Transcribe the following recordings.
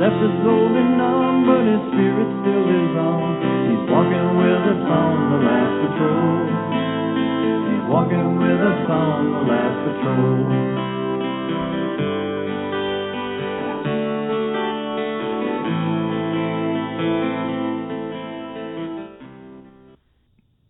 left his soul numb, but his spirit still lives on. He's walking with us on the last patrol. He's walking with us on the last patrol.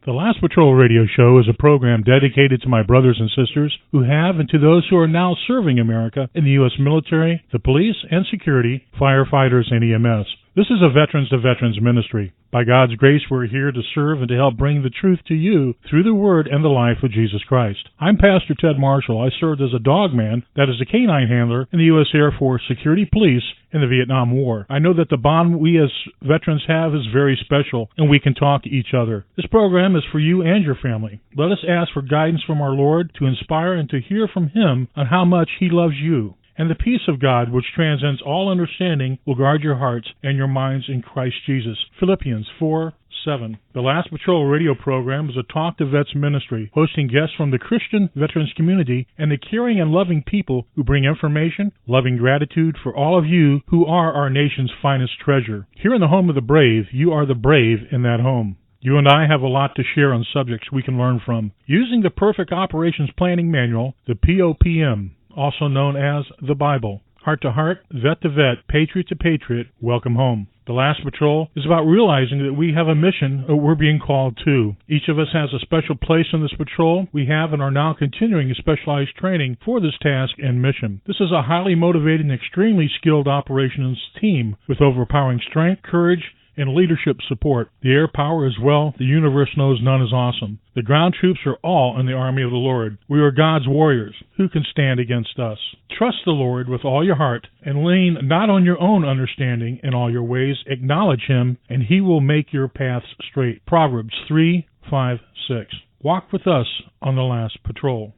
The Last Patrol radio show is a program dedicated to my brothers and sisters who have and to those who are now serving America in the U.S. military, the police and security, firefighters, and EMS. This is a Veterans to Veterans ministry. By God's grace, we're here to serve and to help bring the truth to you through the Word and the life of Jesus Christ. I'm Pastor Ted Marshall. I served as a dogman, that is a canine handler, in the U.S. Air Force Security Police in the Vietnam War. I know that the bond we as veterans have is very special, and we can talk to each other. This program is for you and your family. Let us ask for guidance from our Lord to inspire and to hear from Him on how much He loves you. And the peace of God, which transcends all understanding, will guard your hearts and your minds in Christ Jesus. Philippians 4:7. The Last Patrol radio program is a Talk to Vets ministry, hosting guests from the Christian veterans community and the caring and loving people who bring information, loving gratitude for all of you who are our nation's finest treasure. Here in the home of the brave, you are the brave in that home. You and I have a lot to share on subjects we can learn from. Using the Perfect Operations Planning Manual, the POPM, also known as the Bible. Heart to heart, vet to vet, patriot to patriot, welcome home. The Last Patrol is about realizing that we have a mission that we're being called to. Each of us has a special place in this patrol. We have and are now continuing specialized training for this task and mission. This is a highly motivated and extremely skilled operations team with overpowering strength, courage, and leadership support. The air power as well, the universe knows none is awesome. The ground troops are all in the army of the Lord. We are God's warriors. Who can stand against us? Trust the Lord with all your heart, and lean not on your own understanding. In all your ways acknowledge Him, and He will make your paths straight. Proverbs 3:5-6. Walk with us on the Last Patrol.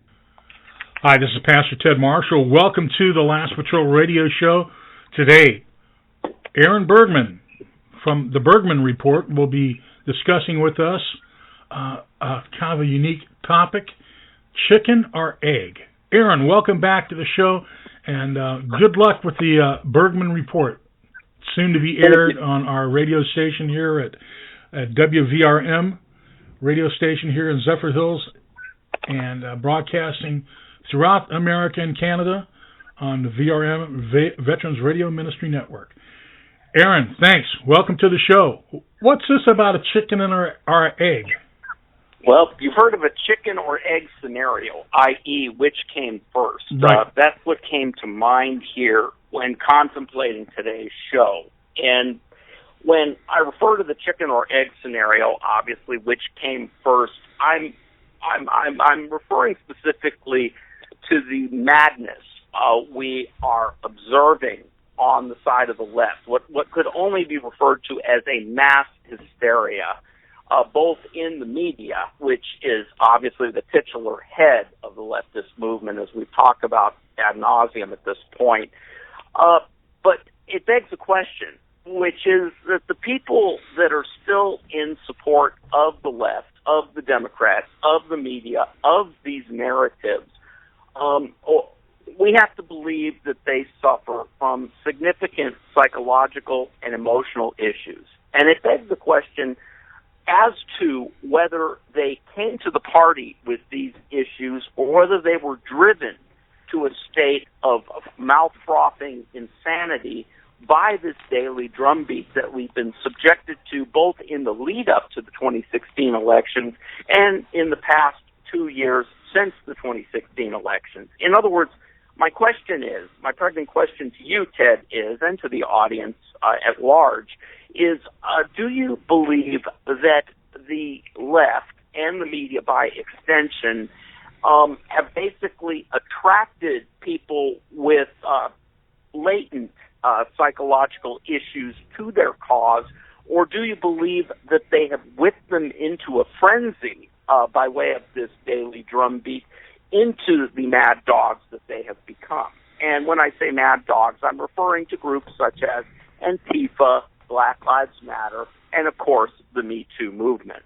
Hi, this is Pastor Ted Marshall. Welcome to the Last Patrol radio show. Today, Aaron Bergman from the Bergman Report will be discussing with us kind of a unique topic, chicken or egg. Aaron, welcome back to the show, and good luck with the Bergman Report, soon to be aired on our radio station here at WVRM radio station here in Zephyr Hills, and broadcasting throughout America and Canada on the VRM Veterans Radio Ministry Network. Aaron, thanks. Welcome to the show. What's this about a chicken and our egg? Well, you've heard of a chicken or egg scenario, i.e., which came first. Right. That's what came to mind here when contemplating today's show. And when I refer to the chicken or egg scenario, obviously, which came first, I'm referring specifically to the madness we are observing on the side of the left, what could only be referred to as a mass hysteria, both in the media, which is obviously the titular head of the leftist movement, as we've talked about ad nauseum at this point. But it begs a question, which is that the people that are still in support of the left, of the Democrats, of the media, of these narratives, we have to believe that they suffer from significant psychological and emotional issues. And it begs the question as to whether they came to the party with these issues or whether they were driven to a state of mouth-frothing insanity by this daily drumbeat that we've been subjected to both in the lead-up to the 2016 elections and in the past 2 years since the 2016 elections. In other words, my pregnant question to you, Ted, is, and to the audience at large, is do you believe that the left and the media, by extension, have basically attracted people with latent psychological issues to their cause, or do you believe that they have whipped them into a frenzy by way of this daily drumbeat into the mad dogs that they have become? And when I say mad dogs, I'm referring to groups such as Antifa, Black Lives Matter, and, of course, the Me Too movement.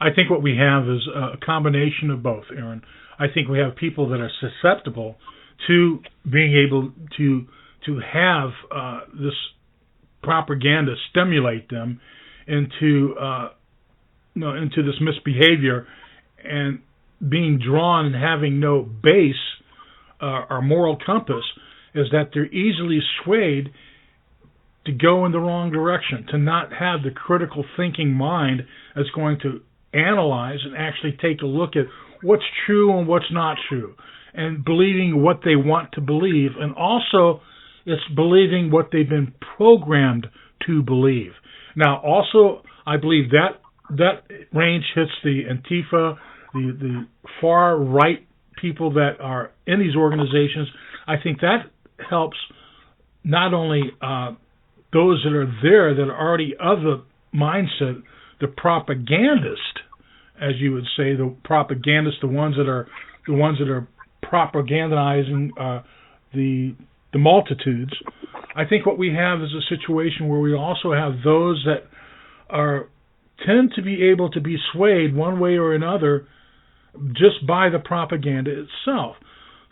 I think what we have is a combination of both, Aaron. I think we have people that are susceptible to being able to to have this propaganda stimulate them into into this misbehavior and being drawn and having no base or moral compass, is that they're easily swayed to go in the wrong direction, to not have the critical thinking mind that's going to analyze and actually take a look at what's true and what's not true, and believing what they want to believe, and also it's believing what they've been programmed to believe. Now, also, I believe that range hits the Antifa, the far right people that are in these organizations. I think that helps not only those that are there that are already of the mindset, the propagandist, as you would say, the propagandists, the ones that are propagandizing the multitudes. I think what we have is a situation where we also have those that tend to be able to be swayed one way or another just by the propaganda itself.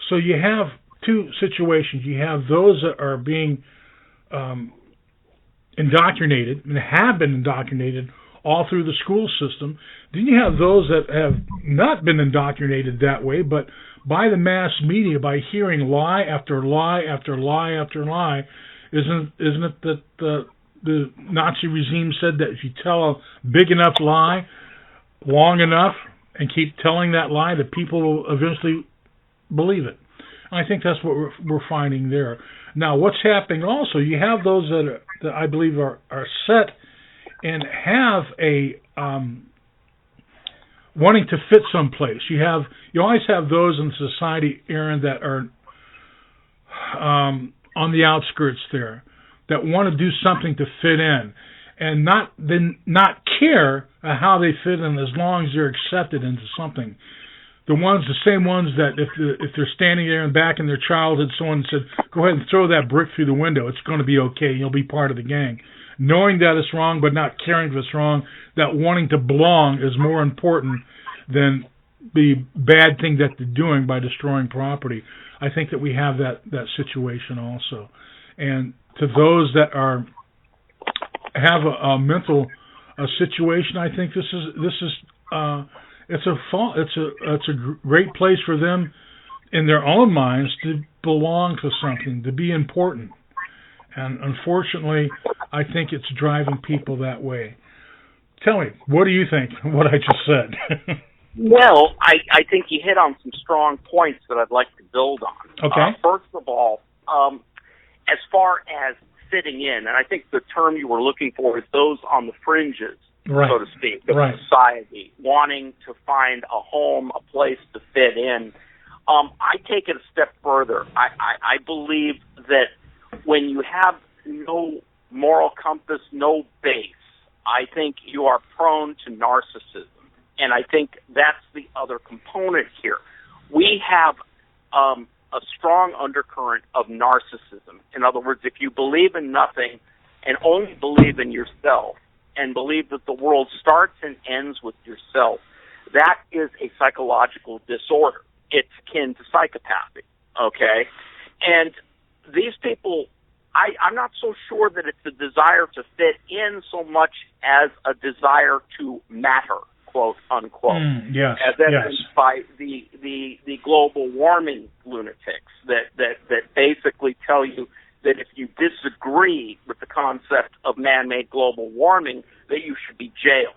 So you have two situations. You have those that are being indoctrinated and have been indoctrinated all through the school system. Then you have those that have not been indoctrinated that way, but by the mass media, by hearing lie after lie after lie after lie. Isn't it that the Nazi regime said that if you tell a big enough lie long enough and keep telling that lie, that people will eventually believe it? And I think that's what we're finding there. Now, what's happening also, you have those that I believe are set and have a wanting to fit someplace. You always have those in society, Aaron, that are on the outskirts there, that want to do something to fit in, and not care how they fit in as long as they're accepted into something. The same ones that if they're standing there and back in their childhood, someone said, "Go ahead and throw that brick through the window. It's going to be okay. You'll be part of the gang." Knowing that it's wrong, but not caring if it's wrong, that wanting to belong is more important than the bad thing that they're doing by destroying property. I think that we have that situation also. And to those that have a mental situation, I think this is it's a great place for them in their own minds to belong to something, to be important. And unfortunately, I think it's driving people that way. Tell me, what do you think of what I just said? Well, I think you hit on some strong points that I'd like to build on. Okay. First of all, as far as fitting in, and I think the term you were looking for is those on the fringes, right, so to speak, of society, wanting to find a home, a place to fit in. I take it a step further. I believe that when you have no moral compass, no base, I think you are prone to narcissism. And I think that's the other component here. We have a strong undercurrent of narcissism. In other words, if you believe in nothing and only believe in yourself and believe that the world starts and ends with yourself, that is a psychological disorder. It's akin to psychopathy, okay? And these people, I'm not so sure that it's a desire to fit in so much as a desire to matter, quote unquote, yes, as evidenced by the global warming lunatics that basically tell you that if you disagree with the concept of man-made global warming, that you should be jailed.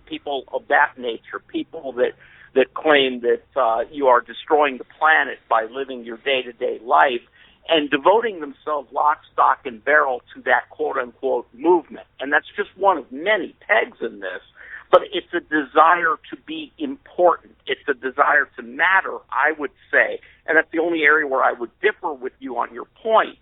People of that nature, people that claim that you are destroying the planet by living your day-to-day life and devoting themselves lock, stock, and barrel to that quote-unquote movement. And that's just one of many pegs in this. But it's a desire to be important. It's a desire to matter, I would say. And that's the only area where I would differ with you on your point.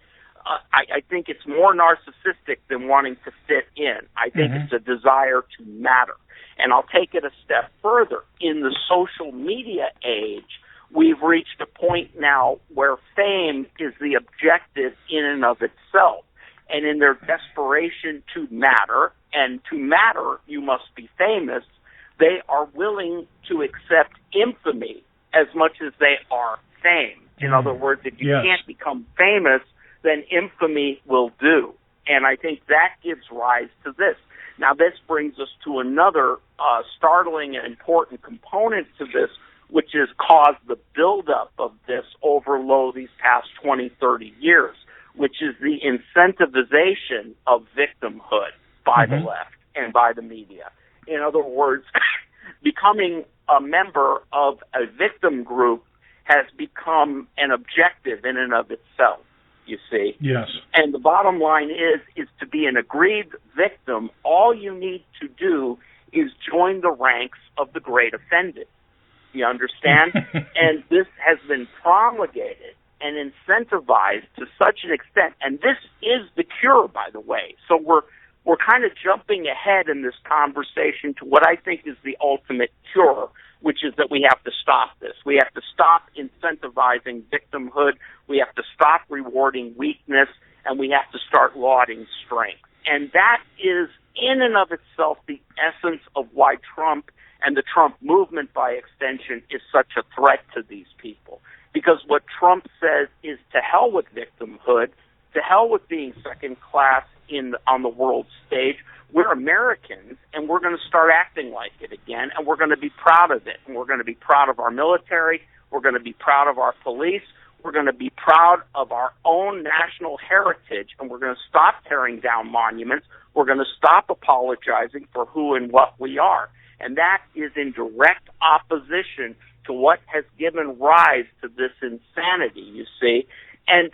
I think it's more narcissistic than wanting to fit in. I think it's a desire to matter. And I'll take it a step further. In the social media age, we've reached a point now where fame is the objective in and of itself. And in their desperation to matter, and to matter you must be famous, they are willing to accept infamy as much as they are fame. In other words, if you can't become famous, then infamy will do. And I think that gives rise to this. Now, this brings us to another startling and important component to this, which has caused the buildup of this over these past 20, 30 years, which is the incentivization of victimhood by the left and by the media. In other words, becoming a member of a victim group has become an objective in and of itself, you see. Yes. And the bottom line is to be an aggrieved victim, all you need to do is join the ranks of the great offended. You understand? And this has been promulgated and incentivized to such an extent, and this is the cure, by the way. So we're kind of jumping ahead in this conversation to what I think is the ultimate cure, which is that we have to stop this. We have to stop incentivizing victimhood. We have to stop rewarding weakness, and we have to start lauding strength. And that is, in and of itself, the essence of why Trump and the Trump movement, by extension, is such a threat to these people. Because what Trump says is, to hell with victimhood, to hell with being second class on the world stage. We're Americans, and we're going to start acting like it again, and we're going to be proud of it. And we're going to be proud of our military. We're going to be proud of our police. We're going to be proud of our own national heritage, and we're going to stop tearing down monuments. We're going to stop apologizing for who and what we are. And that is in direct opposition to what has given rise to this insanity, you see. And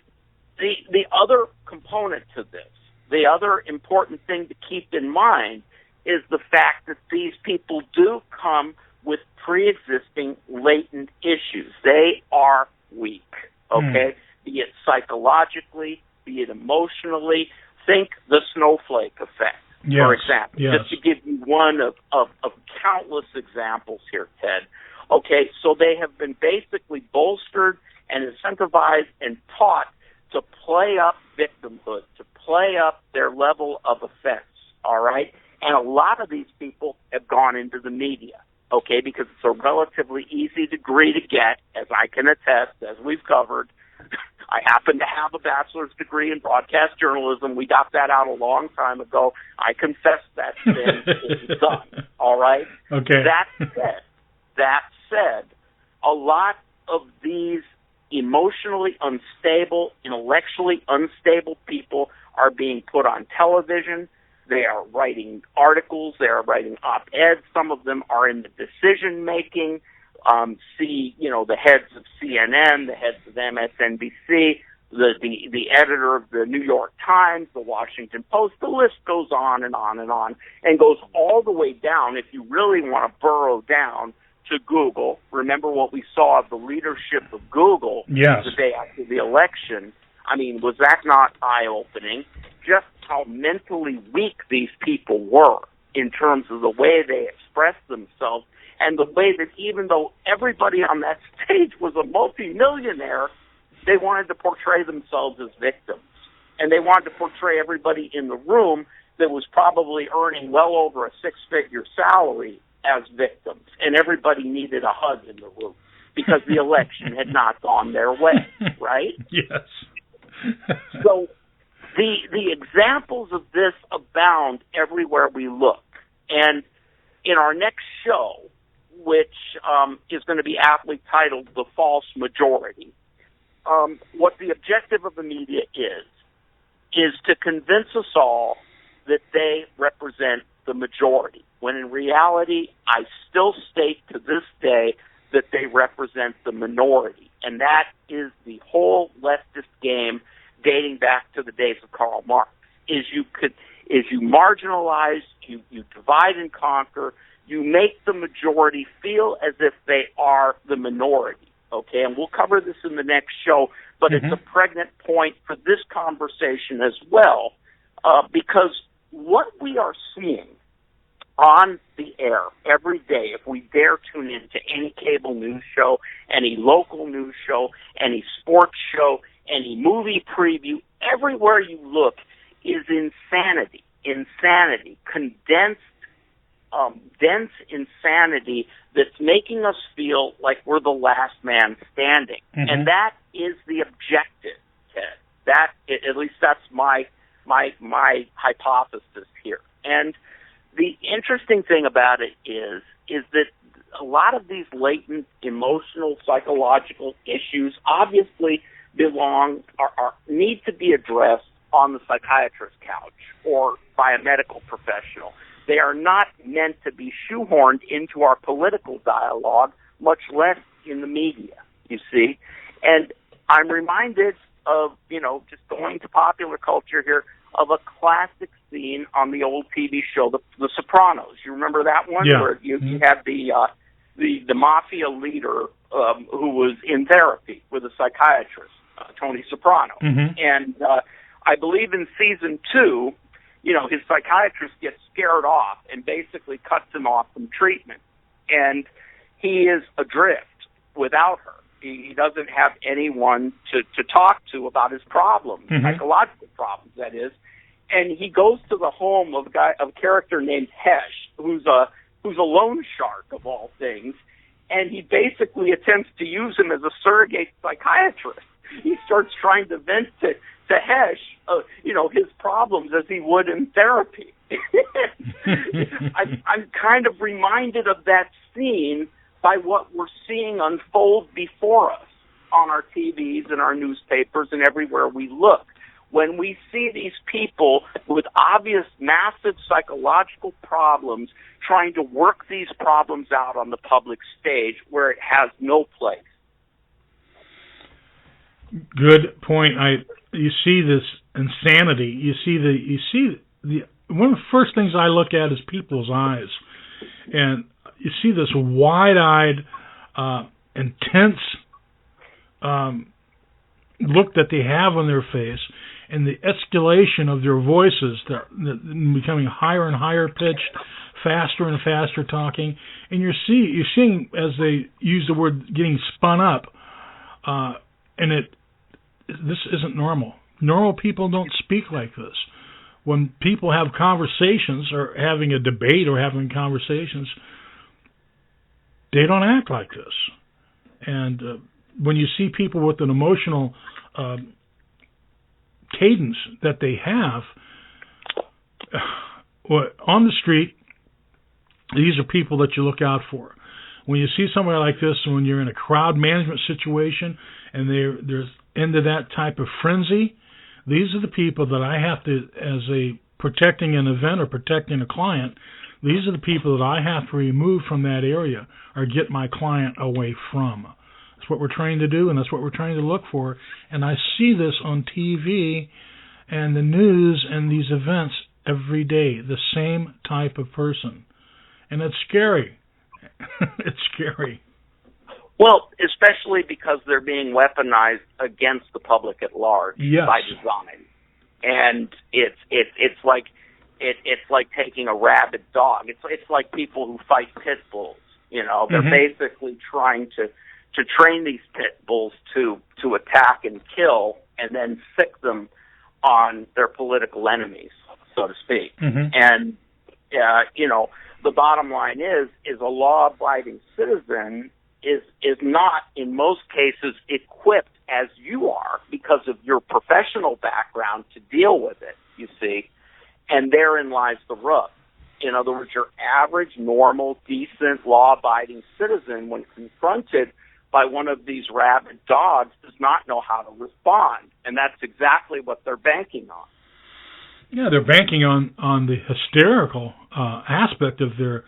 the other component to this, the other important thing to keep in mind, is the fact that these people do come with pre-existing latent issues. They are weak, okay? Be it psychologically, be it emotionally. Think the snowflake effect, for example. Yes. Just to give you one of countless examples here, Ted. Okay, so they have been basically bolstered and incentivized and taught to play up victimhood, to play up their level of offense, all right? And a lot of these people have gone into the media, okay, because it's a relatively easy degree to get, as I can attest, as we've covered. I happen to have a bachelor's degree in broadcast journalism. We got that out a long time ago. I confess that sin is done, all right? Okay. That said, a lot of these emotionally unstable, intellectually unstable people are being put on television. They are writing articles. They are writing op-eds. Some of them are in the decision-making. The heads of CNN, the heads of MSNBC, the editor of the New York Times, the Washington Post. The list goes on and on and on, and goes all the way down, if you really want to burrow down, to Google. Remember what we saw of the leadership of Google the day after the election. I mean, was that not eye-opening? Just how mentally weak these people were in terms of the way they expressed themselves, and the way that even though everybody on that stage was a multimillionaire, they wanted to portray themselves as victims. And they wanted to portray everybody in the room that was probably earning well over a six-figure salary as victims. And everybody needed a hug in the room because the election had not gone their way, right? Yes. So the examples of this abound everywhere we look. And in our next show, which is going to be aptly titled The False Majority, what the objective of the media is to convince us all that they represent the majority, when in reality, I still state to this day that they represent the minority. And that is the whole leftist game dating back to the days of Karl Marx. Is you marginalize, you divide and conquer, you make the majority feel as if they are the minority, okay? And we'll cover this in the next show, but it's a pregnant point for this conversation as well, because what we are seeing on the air every day, if we dare tune into any cable news show, any local news show, any sports show, any movie preview, everywhere you look is insanity, condensed, dense insanity that's making us feel like we're the last man standing. And that is the objective, Ted. at least that's my hypothesis here. And the interesting thing about it is that a lot of these latent emotional, psychological issues obviously need to be addressed on the psychiatrist's couch or by a medical professional. They are not meant to be shoehorned into our political dialogue, much less in the media, you see. And I'm reminded of, just going to popular culture here, of a classic scene on the old TV show, The Sopranos. You remember that one? Yeah. Where you had the mafia leader who was in therapy with a psychiatrist, Tony Soprano. Mm-hmm. And I believe in season 2, his psychiatrist gets scared off and basically cuts him off from treatment. And he is adrift without her. He doesn't have anyone to talk to about his problems, psychological problems, that is. And he goes to the home of a character named Hesh, who's a loan shark of all things, and he basically attempts to use him as a surrogate psychiatrist. He starts trying to vent to Hesh, his problems as he would in therapy. I'm kind of reminded of that scene by what we're seeing unfold before us on our TVs and our newspapers and everywhere we look. When we see these people with obvious, massive psychological problems trying to work these problems out on the public stage where it has no place. Good point. You see this insanity. You see the one of the first things I look at is people's eyes, and you see this wide-eyed, intense look that they have on their face, and the escalation of their voices, they're becoming higher and higher pitched, faster and faster talking, and you're seeing as they use the word getting spun up, and this isn't normal. Normal people don't speak like this. When people have conversations or having a debate or having conversations, they don't act like this. And when you see people with an emotional cadence that they have on the street, these are people that you look out for. When you see somebody like this, when you're in a crowd management situation and they're into that type of frenzy, these are the people that I have to, as a protecting an event or protecting a client, these are the people that I have to remove from that area or get my client away from. That's what we're trying to do, and that's what we're trying to look for. And I see this on TV and the news and these events every day, the same type of person. And it's scary. It's scary. Well, especially because they're being weaponized against the public at large by design, and it's like taking a rabid dog. It's like people who fight pit bulls. They're basically trying to train these pit bulls to attack and kill, and then sick them on their political enemies, so to speak. And the bottom line is a law-abiding citizen is not, in most cases, equipped as you are because of your professional background to deal with it, you see, and therein lies the rub. In other words, your average, normal, decent, law-abiding citizen, when confronted by one of these rabid dogs, does not know how to respond, and that's exactly what they're banking on. Yeah, they're banking on the hysterical aspect of their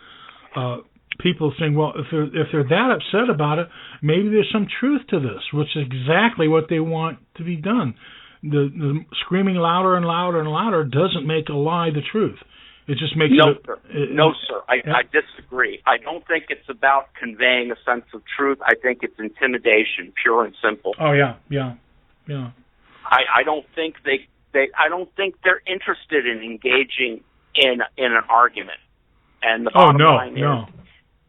people saying, well, if they're that upset about it, maybe there's some truth to this, which is exactly what they want to be done. The screaming louder and louder and louder doesn't make a lie the truth. It just makes No, sir. I disagree. I don't think it's about conveying a sense of truth. I think it's intimidation, pure and simple. Oh, yeah. I don't think I don't think they're interested in engaging in an argument. And the bottom line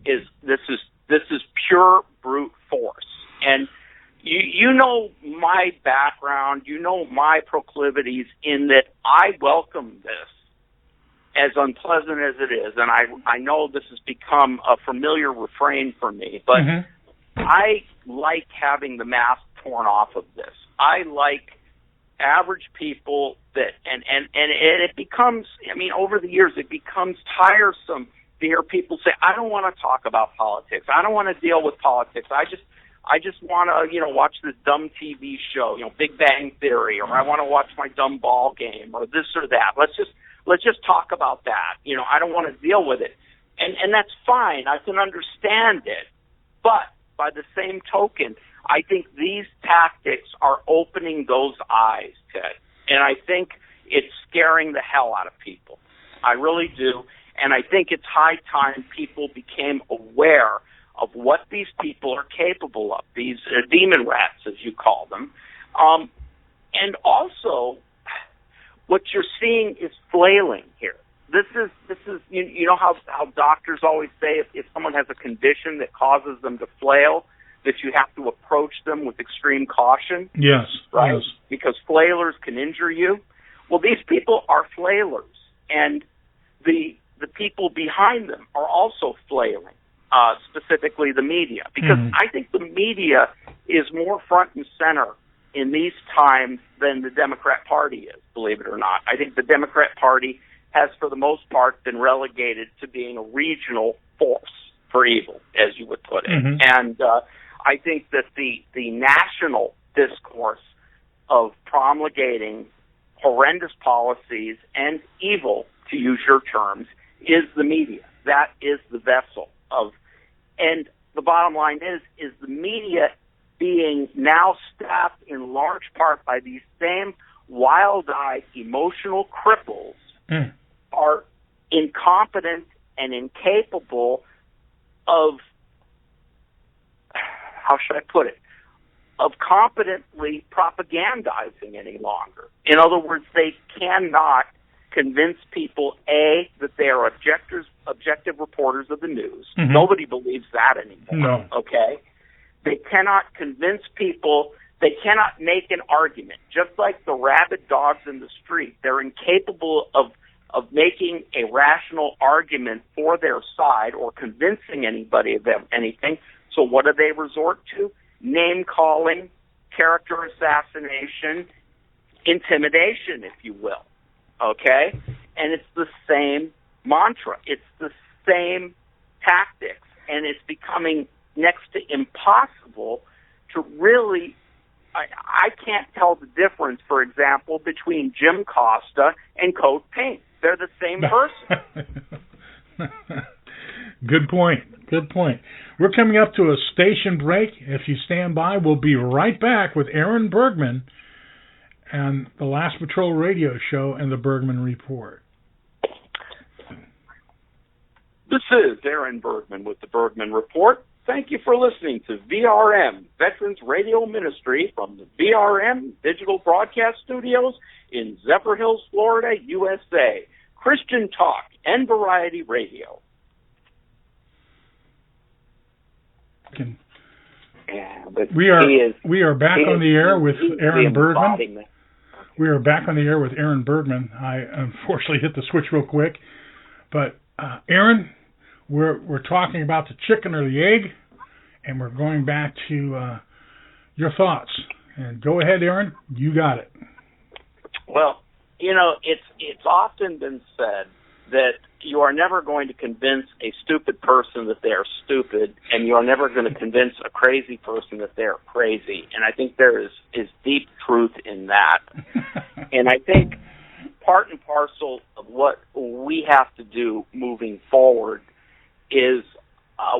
is this is pure brute force. And you know my background, you know my proclivities in that I welcome this, as unpleasant as it is. And I know this has become a familiar refrain for me, but I like having the mask torn off of this. I like average people that, and it becomes, I mean, over the years, it becomes tiresome to hear people say, I don't want to talk about politics. I don't want to deal with politics. I just want to, watch this dumb TV show, Big Bang Theory, or I want to watch my dumb ball game, or this or that. Let's just talk about that. I don't want to deal with it. And that's fine. I can understand it. But by the same token, I think these tactics are opening those eyes, Ted. And I think it's scaring the hell out of people. I really do. And I think it's high time people became aware of what these people are capable of, these demon rats, as you call them. And also, what you're seeing is flailing here. This is you know how doctors always say if someone has a condition that causes them to flail, that you have to approach them with extreme caution. Yes. Right? Yes. Because flailers can injure you. Well, these people are flailers, and the people behind them are also flailing, specifically the media. Because I think the media is more front and center in these times than the Democrat Party is, believe it or not. I think the Democrat Party has, for the most part, been relegated to being a regional force for evil, as you would put it. And I think that the national discourse of promulgating horrendous policies and evil, to use your terms, is the media. That is the vessel of, and the bottom line is the media being now staffed in large part by these same wild-eyed emotional cripples are incompetent and incapable of, how should I put it, of competently propagandizing any longer. In other words, they cannot convince people, A, that they are objective reporters of the news. Nobody believes that anymore. No. Okay? They cannot convince people, they cannot make an argument. Just like the rabid dogs in the street, they're incapable of making a rational argument for their side or convincing anybody of anything. So what do they resort to? Name-calling, character assassination, intimidation, if you will. Okay? And it's the same mantra. It's the same tactics. And it's becoming next to impossible to really... I can't tell the difference, for example, between Jim Costa and Code Pink. They're the same person. Good point. Good point. We're coming up to a station break. If you stand by, we'll be right back with Aaron Bergman and the Last Patrol Radio Show and the Bergman Report. This is Aaron Bergman with the Bergman Report. Thank you for listening to VRM, Veterans Radio Ministry, from the VRM Digital Broadcast Studios in Zephyr Hills, Florida, USA. Christian talk and variety radio. We are back on the air with Aaron Bergman. We are back on the air with Aaron Bergman. I unfortunately hit the switch real quick, but Aaron, we're talking about the chicken or the egg, and we're going back to your thoughts. And go ahead, Aaron. You got it. Well, it's often been said that you are never going to convince a stupid person that they are stupid, and you are never going to convince a crazy person that they are crazy. And I think there is deep truth in that. And I think part and parcel of what we have to do moving forward is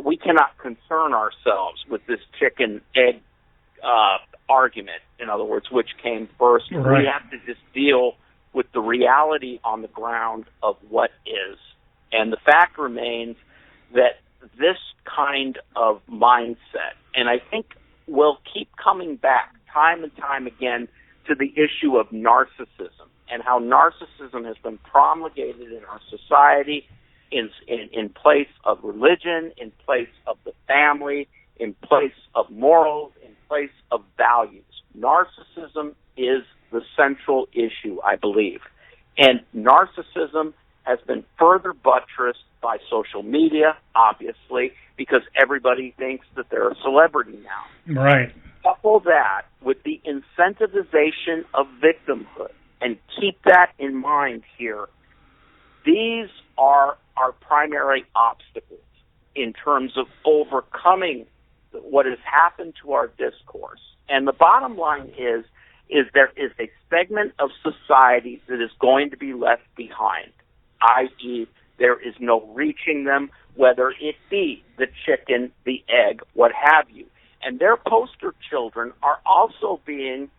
we cannot concern ourselves with this chicken-egg argument. In other words, which came first. Right. We have to just deal with the reality on the ground of what is. And the fact remains that this kind of mindset, and I think we'll keep coming back time and time again to the issue of narcissism and how narcissism has been promulgated in our society in place of religion, in place of the family, in place of morals, in place of values. Narcissism is the central issue, I believe. And narcissism has been further buttressed by social media, obviously, because everybody thinks that they're a celebrity now. Right. couple that with the incentivization of victimhood, and keep that in mind here, these are our primary obstacles in terms of overcoming what has happened to our discourse. And the bottom line is there is a segment of society that is going to be left behind, i.e., there is no reaching them, whether it be the chicken, the egg, what have you. And their poster children are also being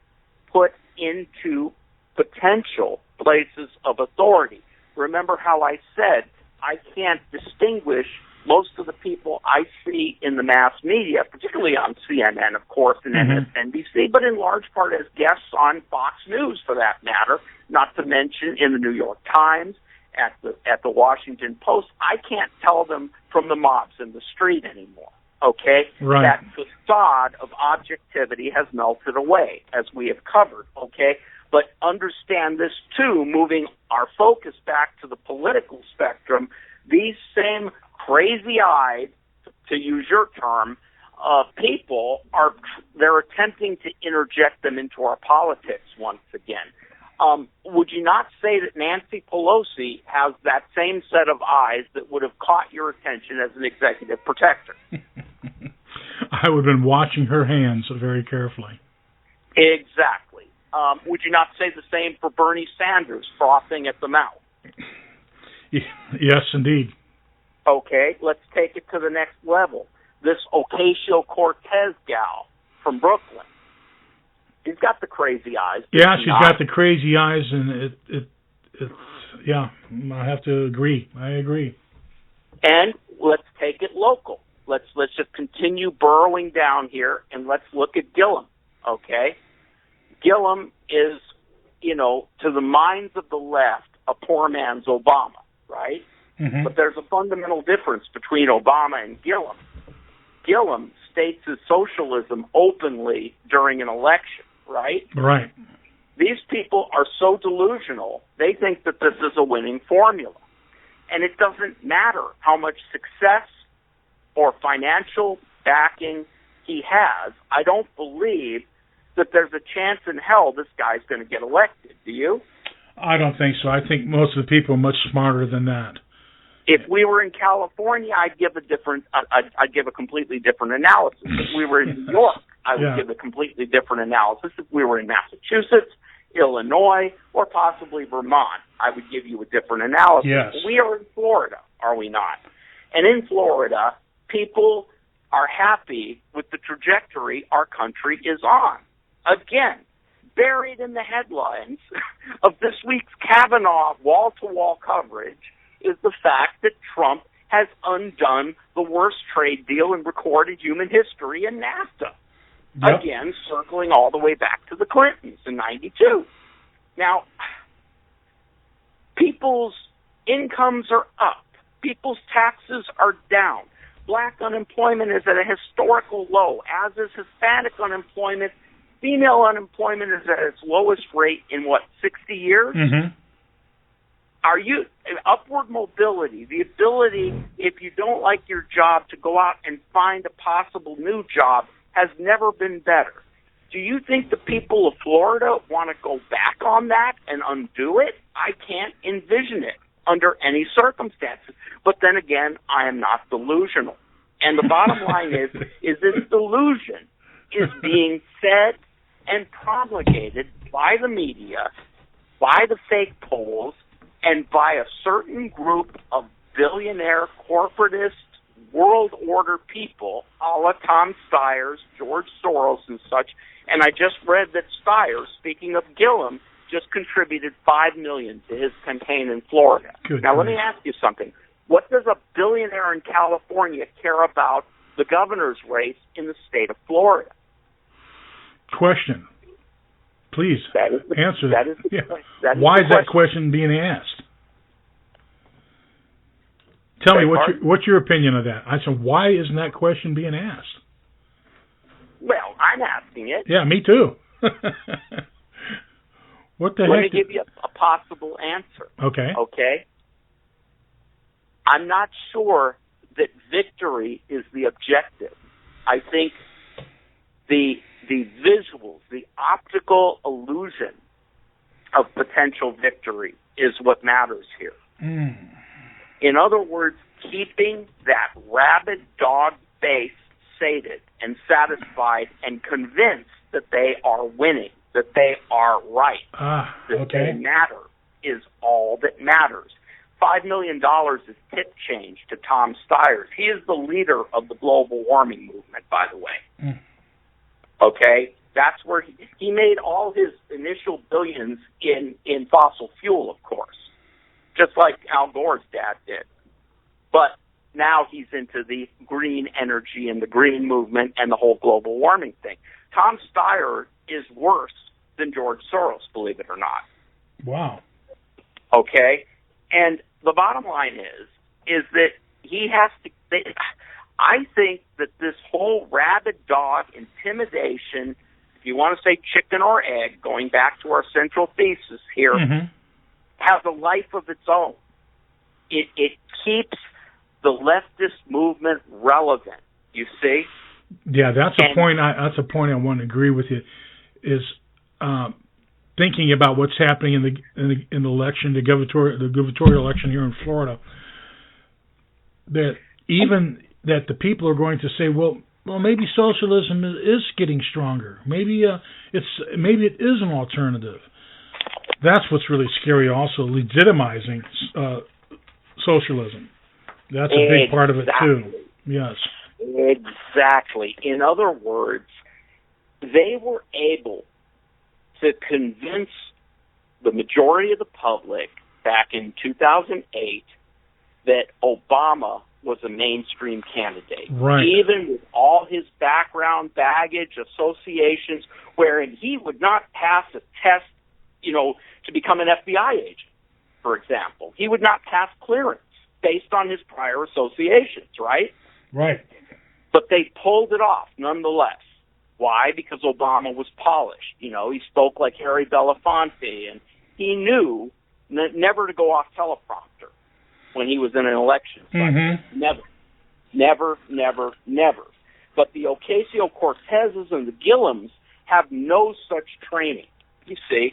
put into potential places of authority. Remember how I said I can't distinguish most of the people I see in the mass media, particularly on CNN, of course, and MSNBC, but in large part as guests on Fox News, for that matter, not to mention in the New York Times, at the Washington Post. I can't tell them from the mobs in the street anymore, okay? Right. That facade of objectivity has melted away, as we have covered, okay? But understand this, too, moving our focus back to the political spectrum, these same crazy-eyed, to use your term, people they're attempting to interject them into our politics once again. Would you not say that Nancy Pelosi has that same set of eyes that would have caught your attention as an executive protector? I would have been watching her hands very carefully. Exactly. Would you not say the same for Bernie Sanders, frothing at the mouth? Yes, indeed. Okay, let's take it to the next level. This Ocasio-Cortez gal from Brooklyn. She's got the crazy eyes. Yeah, she's got the crazy eyes, and yeah, I have to agree. I agree. And let's take it local. Let's just continue burrowing down here, and let's look at Gillum, okay? Gillum is, to the minds of the left, a poor man's Obama, right? Mm-hmm. But there's a fundamental difference between Obama and Gillum. Gillum states his socialism openly during an election, right? Right. These people are so delusional, they think that this is a winning formula. And it doesn't matter how much success or financial backing he has. I don't believe that there's a chance in hell this guy's going to get elected. Do you? I don't think so. I think most of the people are much smarter than that. If we were in California, I'd give a completely different analysis. If we were in New York, I would give a completely different analysis. If we were in Massachusetts, Illinois, or possibly Vermont, I would give you a different analysis. Yes. We are in Florida, are we not? And in Florida, people are happy with the trajectory our country is on. Again, buried in the headlines of this week's Kavanaugh wall-to-wall coverage is the fact that Trump has undone the worst trade deal in recorded human history in NAFTA. Yep. Again, circling all the way back to the Clintons in 92. Now, people's incomes are up. People's taxes are down. Black unemployment is at a historical low, as is Hispanic unemployment. Female unemployment is at its lowest rate in, 60 years? Mm-hmm. Upward mobility, the ability, if you don't like your job, to go out and find a possible new job, has never been better. Do you think the people of Florida want to go back on that and undo it? I can't envision it under any circumstances. But then again, I am not delusional. And the bottom line is this delusion is being said and promulgated by the media, by the fake polls, and by a certain group of billionaire, corporatist, world order people, a la Tom Steyer's, George Soros, and such. And I just read that Steyer, speaking of Gillum, just contributed $5 million to his campaign in Florida. Now, let me ask you something. What does a billionaire in California care about the governor's race in the state of Florida? Question. Please answer that. That Why is that question being asked? Tell me what's your opinion of that. I said, why isn't that question being asked? Well, I'm asking it. Yeah, me too. What the heck? Let me give you a possible answer. Okay. I'm not sure that victory is the objective. I think the visuals, the optical illusion of potential victory is what matters here. In other words, keeping that rabid dog face sated and satisfied and convinced that they are winning, that they are right, that they matter is all that matters. $5 million is tip change to Tom Steyer's. He is the leader of the global warming movement, by the way. Okay? That's where he made all his initial billions in fossil fuel, of course, just like Al Gore's dad did. But now he's into the green energy and the green movement and the whole global warming thing. Tom Steyer is worse than George Soros, believe it or not. Wow. Okay? And the bottom line is that he has to... I think that this whole rabid dog intimidation, if you want to say chicken or egg, going back to our central thesis here, has a life of its own. It keeps the leftist movement relevant, you see? Yeah, that's a point I want to agree with you, is thinking about what's happening in the election, the gubernatorial election here in Florida, that even that the people are going to say, well, maybe socialism is getting stronger. Maybe it is an alternative. That's what's really scary. Also, legitimizing socialism. That's a big part of it too. Yes. Exactly. In other words, they were able to convince the majority of the public back in 2008 that Obama was a mainstream candidate. Right. Even with all his background, baggage, associations, wherein he would not pass a test, to become an FBI agent, for example. He would not pass clearance based on his prior associations, right? Right. But they pulled it off nonetheless. Why? Because Obama was polished. He spoke like Harry Belafonte, and he knew never to go off teleprompter when he was in an election. Never. But the Ocasio-Cortezes and the Gillums have no such training, you see.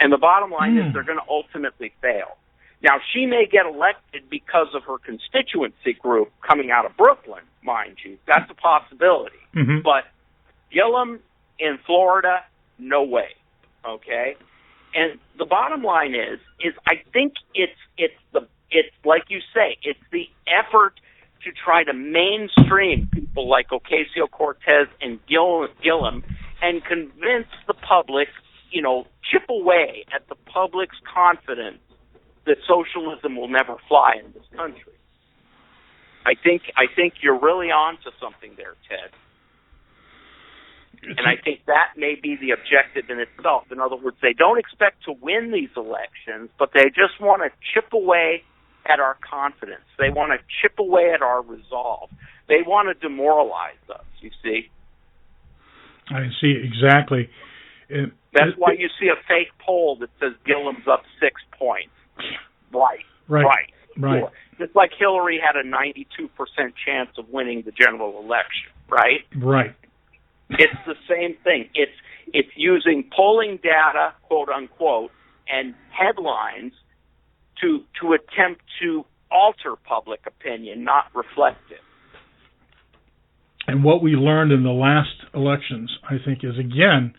And the bottom line is they're going to ultimately fail. Now, she may get elected because of her constituency group coming out of Brooklyn, mind you. That's a possibility. But Gillum in Florida, no way. Okay? And the bottom line is I think it's like you say, it's the effort to try to mainstream people like Ocasio-Cortez and Gillum and convince the public, chip away at the public's confidence that socialism will never fly in this country. I think you're really on to something there, Ted. And I think that may be the objective in itself. In other words, they don't expect to win these elections, but they just want to chip away at our confidence. They want to chip away at our resolve. They want to demoralize us, you see. I see, exactly. That's why you see a fake poll that says Gillum's up 6 points. Right. Sure. Just like Hillary had a 92% chance of winning the general election, right? Right. It's the same thing. It's using polling data, quote unquote, and headlines to attempt to alter public opinion, not reflect it. And what we learned in the last elections, I think, is again,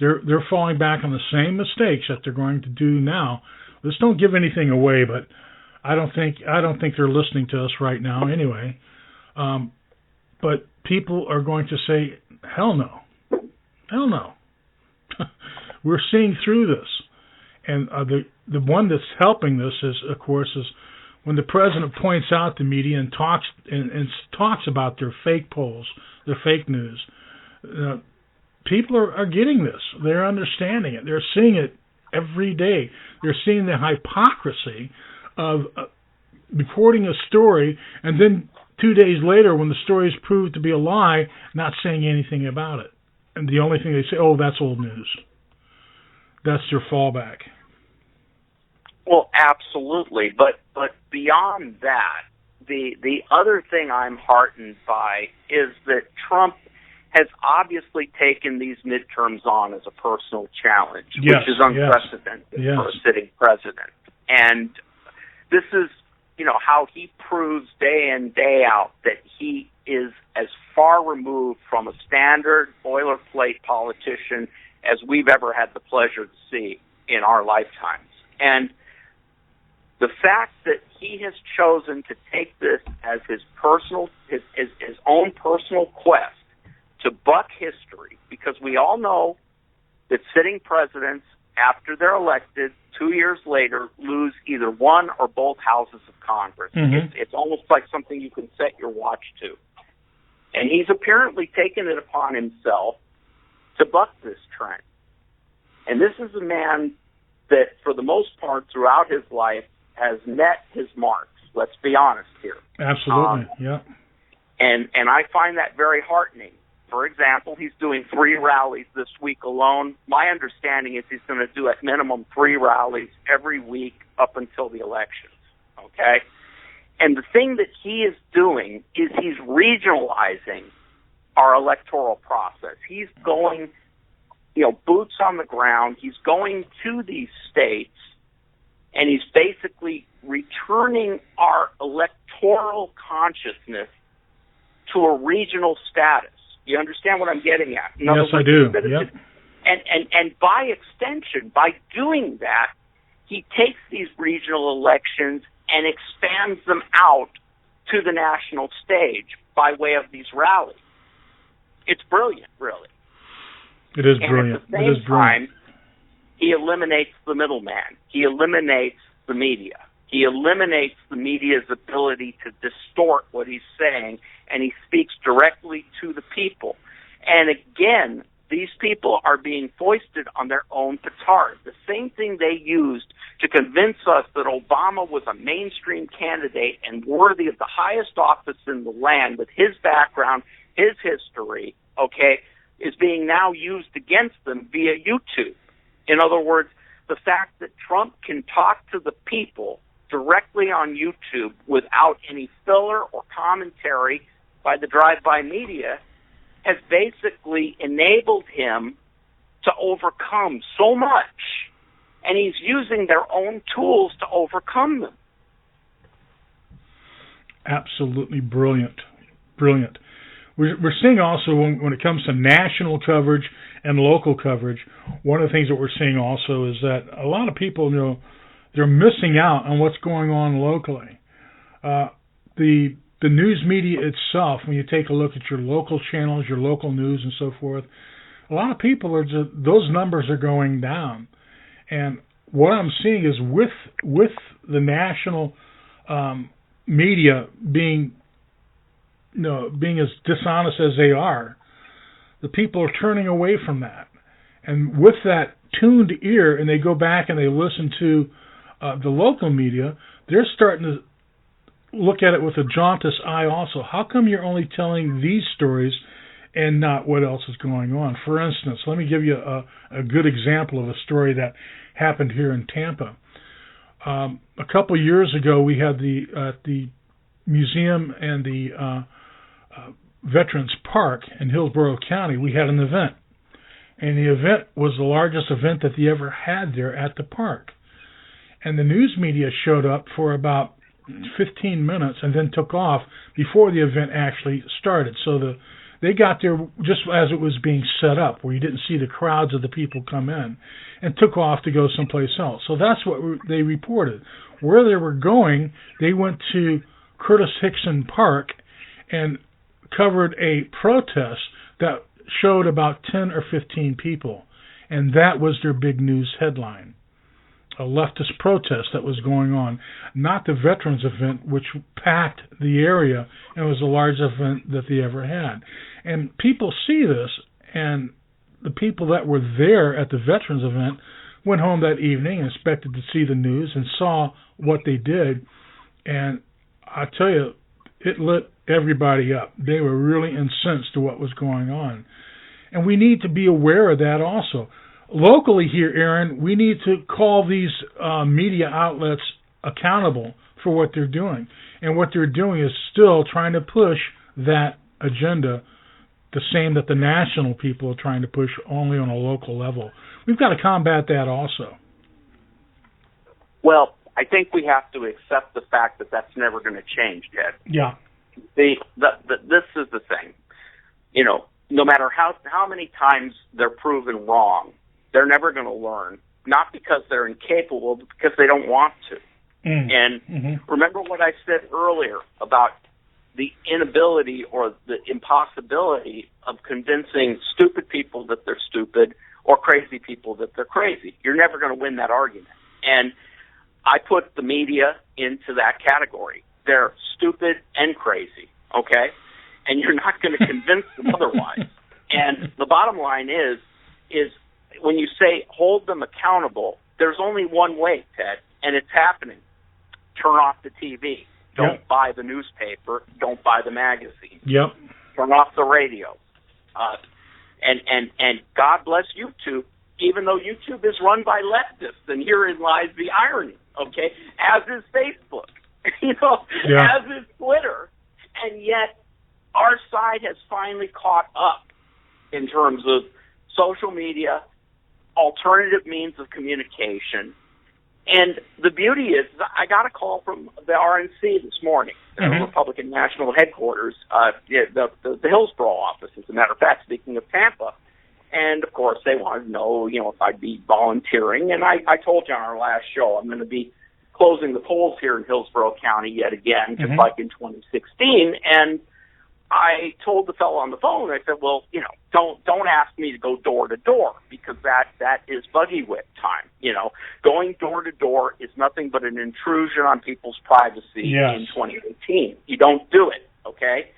they're falling back on the same mistakes that they're going to do now. Let's don't give anything away, but I don't think they're listening to us right now anyway. But people are going to say, hell no. We're seeing through this. And the one that's helping this is when the president points out the media and talks about their fake polls, their fake news. People are getting this. They're understanding it. They're seeing it every day. They're seeing the hypocrisy of reporting a story and then 2 days later, when the story is proved to be a lie, not saying anything about it. And the only thing they say, that's old news. That's their fallback. Well, absolutely. But beyond that, the other thing I'm heartened by is that Trump has obviously taken these midterms on as a personal challenge, yes, which is unprecedented yes. for a sitting president. And this is, how he proves day in, day out that he is as far removed from a standard boilerplate politician as we've ever had the pleasure to see in our lifetimes. And the fact that he has chosen to take this as his own personal quest to buck history, because we all know that sitting presidents, after they're elected, 2 years later, lose either one or both houses of Congress. Mm-hmm. It's almost like something you can set your watch to. And he's apparently taken it upon himself to buck this trend. And this is a man that, for the most part, throughout his life, has met his marks. Let's be honest here. Absolutely, yeah. And I find that very heartening. For example, he's doing 3 rallies this week alone. My understanding is he's going to do at minimum 3 rallies every week up until the elections, okay? And the thing that he is doing is he's regionalizing our electoral process. He's going, boots on the ground. He's going to these states, and he's basically returning our electoral consciousness to a regional status. You understand what I'm getting at? Yes, I do. Yep. And by extension, by doing that, he takes these regional elections and expands them out to the national stage by way of these rallies. It's brilliant, really. It is and brilliant. At the same time, he eliminates the middleman. He eliminates the media. He eliminates the media's ability to distort what he's saying, and he speaks directly to the people. And again, these people are being foisted on their own petard. The same thing they used to convince us that Obama was a mainstream candidate and worthy of the highest office in the land with his background, his history, is being now used against them via YouTube. In other words, the fact that Trump can talk to the people directly on YouTube without any filler or commentary by the drive-by media has basically enabled him to overcome so much, and he's using their own tools to overcome them. Absolutely brilliant. Brilliant. We're seeing also when it comes to national coverage and local coverage, one of the things that we're seeing also is that a lot of people, they're missing out on what's going on locally. The news media itself, when you take a look at your local channels, your local news and so forth, a lot of people are just, those numbers are going down. And what I'm seeing is with the national media being as dishonest as they are, the people are turning away from that. And with that tuned ear, and they go back and they listen to the local media, they're starting to look at it with a jaundiced eye also. How come you're only telling these stories and not what else is going on? For instance, let me give you a good example of a story that happened here in Tampa. A couple years ago, we had the museum and the Veterans Park in Hillsborough County, we had an event. And the event was the largest event that they ever had there at the park. And the news media showed up for about 15 minutes and then took off before the event actually started. So they got there just as it was being set up, where you didn't see the crowds of the people come in, and took off to go someplace else. So that's what they reported. Where they were going, they went to Curtis Hickson Park and covered a protest that showed about 10 or 15 people. And that was their big news headline. A leftist protest that was going on, not the veterans event, which packed the area and was the largest event that they ever had. And people see this, and the people that were there at the veterans event went home that evening and expected to see the news and saw what they did. And I tell you, it lit everybody up. They were really incensed to what was going on. And we need to be aware of that also. Locally here, Aaron, we need to call these media outlets accountable for what they're doing. And what they're doing is still trying to push that agenda the same that the national people are trying to push only on a local level. We've got to combat that also. Well, I think we have to accept the fact that that's never going to change, Ted. Yeah. This is the thing. You know, no matter how many times they're proven wrong, they're never going to learn, not because they're incapable, but because they don't want to. And remember what I said earlier about the inability or the impossibility of convincing stupid people that they're stupid or crazy people that they're crazy. You're never going to win that argument. And I put the media into that category. They're stupid and crazy, okay? And you're not going to convince them otherwise. And the bottom line is when you say hold them accountable, there's only one way, Ted, and it's happening. Turn off the TV. Don't buy the newspaper. Don't buy the magazine. Yep. Turn off the radio. And God bless YouTube, even though YouTube is run by leftists, and herein lies the irony, okay? As is Facebook, as is Twitter. And yet our side has finally caught up in terms of social media, alternative means of communication. And the beauty is, I got a call from the RNC this morning, the Republican National Headquarters, the Hillsborough office, as a matter of fact, speaking of Tampa. And, of course, they wanted to know, if I'd be volunteering. And I told you on our last show, I'm going to be closing the polls here in Hillsborough County yet again, just like in 2016. And I told the fellow on the phone, I said, well, don't ask me to go door to door, because that is buggy whip time. Going door to door is nothing but an intrusion on people's privacy in 2018. You don't do it, okay?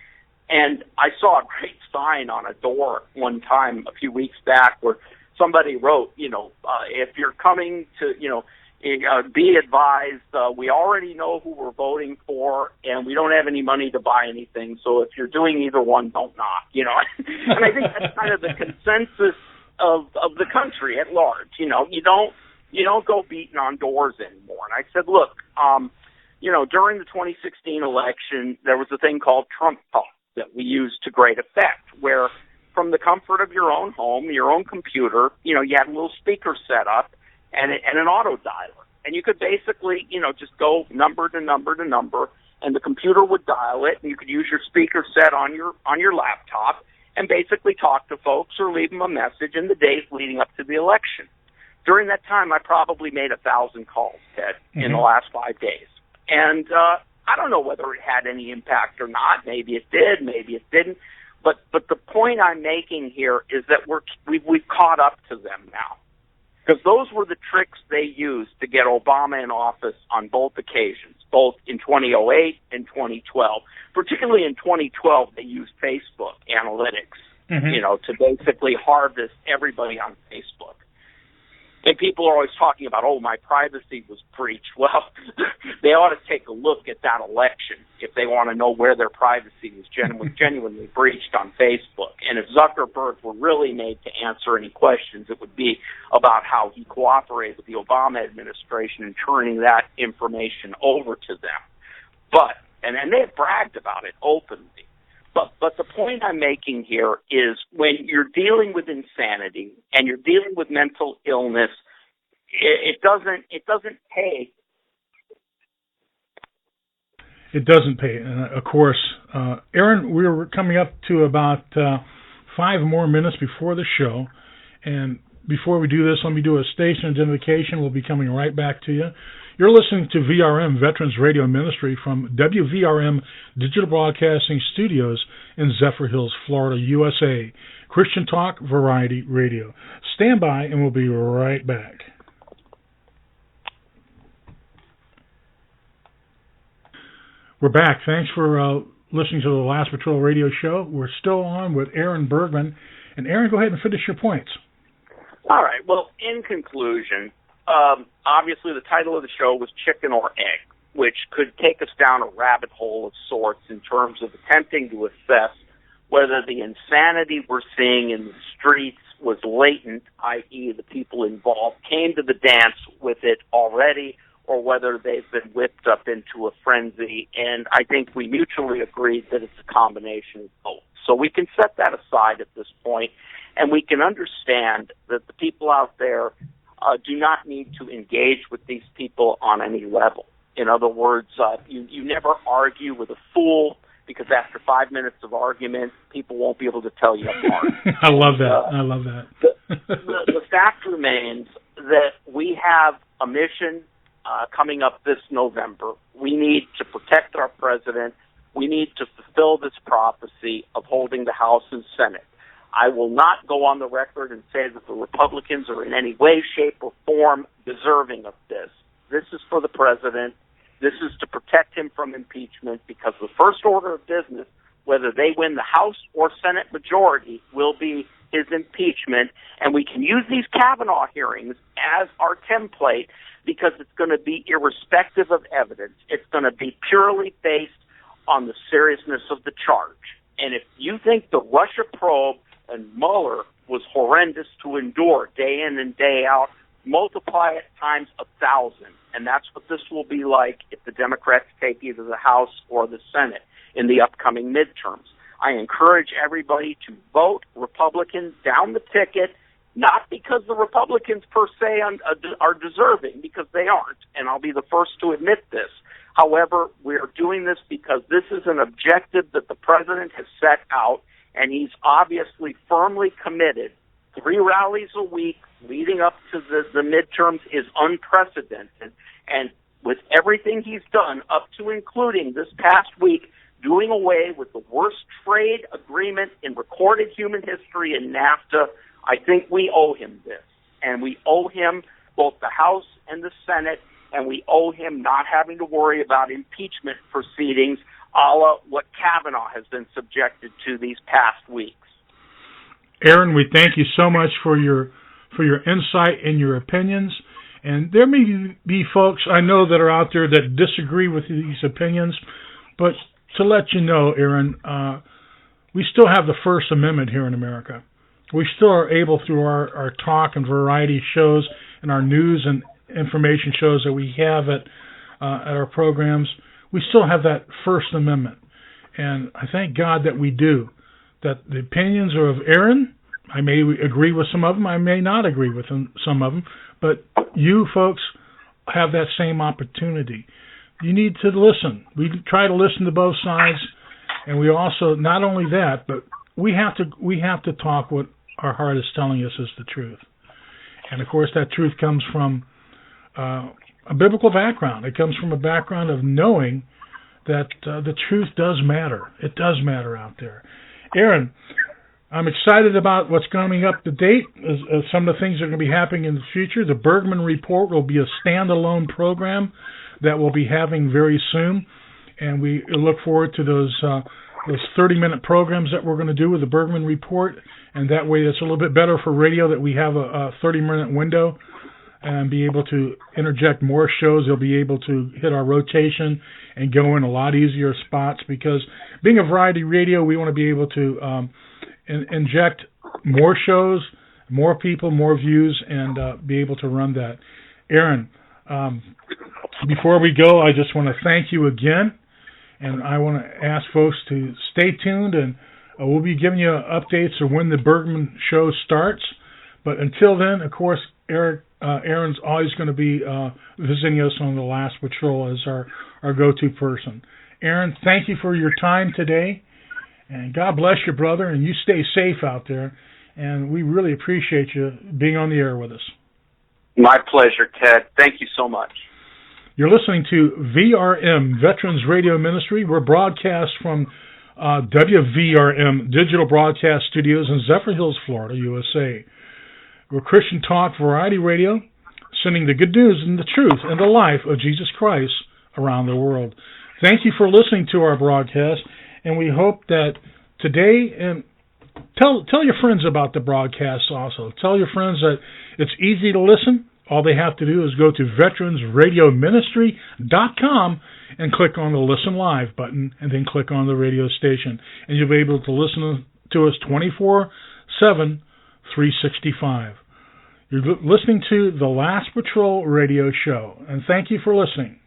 And I saw a great sign on a door one time a few weeks back where somebody wrote, if you're coming to, be advised, we already know who we're voting for, and we don't have any money to buy anything, so if you're doing either one, don't knock, And I think that's kind of the consensus of the country at large. You don't go beating on doors anymore. And I said, look, during the 2016 election, there was a thing called Trump Talk that we used to great effect, where from the comfort of your own home, your own computer, you had a little speaker set up and an auto dialer. And you could basically, just go number to number to number, and the computer would dial it, and you could use your speaker set on your laptop and basically talk to folks or leave them a message in the days leading up to the election. During that time, I probably made 1,000 calls, Ted, in the last 5 days. And I don't know whether it had any impact or not. Maybe it did, maybe it didn't. But the point I'm making here is that we've caught up to them now. Because those were the tricks they used to get Obama in office on both occasions, both in 2008 and 2012. Particularly in 2012, they used Facebook analytics, to basically harvest everybody on Facebook. And people are always talking about, my privacy was breached. Well, they ought to take a look at that election if they want to know where their privacy was genuinely breached on Facebook. And if Zuckerberg were really made to answer any questions, it would be about how he cooperated with the Obama administration in turning that information over to them. But, and they have bragged about it openly. But the point I'm making here is when you're dealing with insanity and you're dealing with mental illness, it doesn't pay. It doesn't pay. And of course, Aaron, we're coming up to about 5 more minutes before the show. And before we do this, let me do a station identification. We'll be coming right back to you. You're listening to VRM Veterans Radio Ministry from WVRM Digital Broadcasting Studios in Zephyr Hills, Florida, USA. Christian Talk Variety Radio. Stand by and we'll be right back. We're back. Thanks for listening to the Last Patrol Radio Show. We're still on with Aaron Bergman. And Aaron, go ahead and finish your points. All right. Well, in conclusion, obviously the title of the show was Chicken or Egg, which could take us down a rabbit hole of sorts in terms of attempting to assess whether the insanity we're seeing in the streets was latent, i.e. the people involved came to the dance with it already, or whether they've been whipped up into a frenzy. And I think we mutually agreed that it's a combination of both. So we can set that aside at this point, and we can understand that the people out there do not need to engage with these people on any level. In other words, you never argue with a fool, because after 5 minutes of argument, people won't be able to tell you apart. I love that. I love that. The fact remains that we have a mission coming up this November. We need to protect our president. We need to fulfill this prophecy of holding the House and Senate. I will not go on the record and say that the Republicans are in any way, shape, or form deserving of this. This is for the president. This is to protect him from impeachment, because the first order of business, whether they win the House or Senate majority, will be his impeachment. And we can use these Kavanaugh hearings as our template, because it's going to be irrespective of evidence. It's going to be purely based on the seriousness of the charge. And if you think the Russia probe and Mueller was horrendous to endure day in and day out, multiply it times 1,000. And that's what this will be like if the Democrats take either the House or the Senate in the upcoming midterms. I encourage everybody to vote Republican down the ticket, not because the Republicans per se are deserving, because they aren't, and I'll be the first to admit this. However, we are doing this because this is an objective that the president has set out, and he's obviously firmly committed. 3 rallies a week leading up to the midterms is unprecedented. And with everything he's done, up to including this past week, doing away with the worst trade agreement in recorded human history in NAFTA, I think we owe him this. And we owe him both the House and the Senate, and we owe him not having to worry about impeachment proceedings a la what Kavanaugh has been subjected to these past weeks. Aaron, we thank you so much for your insight and your opinions. And there may be folks I know that are out there that disagree with these opinions, but to let you know, Aaron, we still have the First Amendment here in America. We still are able, through our talk and variety shows and our news and information shows that we have at our programs, we still have that First Amendment. And I thank God that we do. That the opinions are of Aaron. I may agree with some of them. I may not agree with some of them. But you folks have that same opportunity. You need to listen. We try to listen to both sides, and we also, not only that, but we have to talk what our heart is telling us is the truth. And of course, that truth comes from a biblical background. It comes from a background of knowing that the truth does matter. It does matter out there. Aaron, I'm excited about what's coming up to date, some of the things that are going to be happening in the future. The Bergman Report will be a standalone program that we'll be having very soon, and we look forward to those 30-minute programs that we're going to do with the Bergman Report, and that way it's a little bit better for radio that we have a 30-minute window and be able to interject more shows. They'll be able to hit our rotation and go in a lot easier spots, because being a variety radio, we want to be able to inject more shows, more people, more views, and be able to run that. Aaron, before we go, I just want to thank you again, and I want to ask folks to stay tuned, and we'll be giving you updates of when the Bergman show starts. But until then, of course, Aaron's always going to be visiting us on the Last Patrol as our go-to person. Aaron, thank you for your time today, and God bless you, brother, and you stay safe out there, and we really appreciate you being on the air with us. My pleasure, Ted. Thank you so much. You're listening to VRM, Veterans Radio Ministry. We're broadcast from WVRM Digital Broadcast Studios in Zephyrhills, Florida, USA. We're Christian Talk Variety Radio, sending the good news and the truth and the life of Jesus Christ around the world. Thank you for listening to our broadcast, and we hope that today, and tell your friends about the broadcast also. Tell your friends that it's easy to listen. All they have to do is go to veteransradioministry.com and click on the Listen Live button, and then click on the radio station. And you'll be able to listen to us 24/7, 365. You're listening to the Last Patrol radio show, and thank you for listening.